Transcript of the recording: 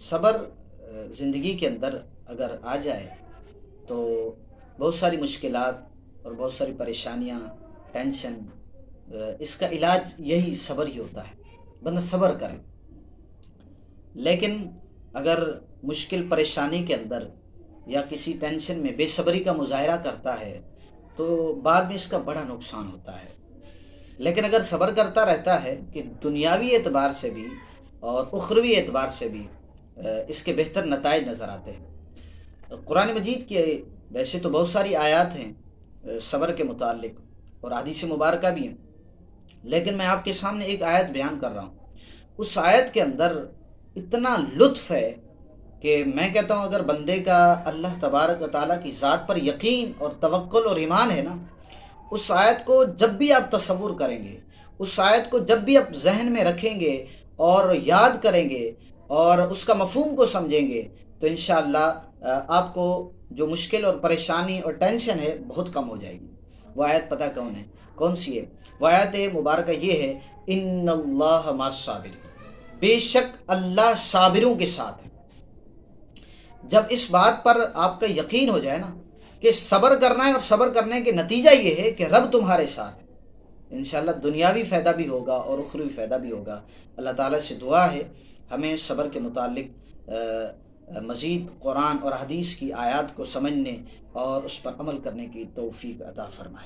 صبر زندگی کے اندر اگر آ جائے تو بہت ساری مشکلات اور بہت ساری پریشانیاں، ٹینشن، اس کا علاج یہی صبر ہی ہوتا ہے، بندہ صبر کرے۔ لیکن اگر مشکل پریشانی کے اندر یا کسی ٹینشن میں بے صبری کا مظاہرہ کرتا ہے تو بعد میں اس کا بڑا نقصان ہوتا ہے۔ لیکن اگر صبر کرتا رہتا ہے کہ دنیاوی اعتبار سے بھی اور اخروی اعتبار سے بھی اس کے بہتر نتائج نظر آتے ہیں۔ قرآن مجید کے ویسے تو بہت ساری آیات ہیں صبر کے متعلق اور حدیث مبارکہ بھی ہیں، لیکن میں آپ کے سامنے ایک آیت بیان کر رہا ہوں۔ اس آیت کے اندر اتنا لطف ہے کہ میں کہتا ہوں اگر بندے کا اللہ تبارک و تعالیٰ کی ذات پر یقین اور توکل اور ایمان ہے نا، اس آیت کو جب بھی آپ تصور کریں گے، اس آیت کو جب بھی آپ ذہن میں رکھیں گے اور یاد کریں گے اور اس کا مفہوم کو سمجھیں گے تو انشاءاللہ آپ کو جو مشکل اور پریشانی اور ٹینشن ہے بہت کم ہو جائے گی۔ وہ آیت پتہ کون سی ہے؟ وہ آیت مبارکہ یہ ہے، ان اللہ مع الصابرین، بے شک اللہ صابروں کے ساتھ ہے۔ جب اس بات پر آپ کا یقین ہو جائے نا کہ صبر کرنا ہے اور صبر کرنے کے نتیجہ یہ ہے کہ رب تمہارے ساتھ ہے، انشاءاللہ دنیاوی فائدہ بھی ہوگا اور اخروی فائدہ بھی ہوگا۔ اللہ تعالیٰ سے دعا ہے ہمیں صبر کے متعلق مزید قرآن اور حدیث کی آیات کو سمجھنے اور اس پر عمل کرنے کی توفیق عطا فرمائے۔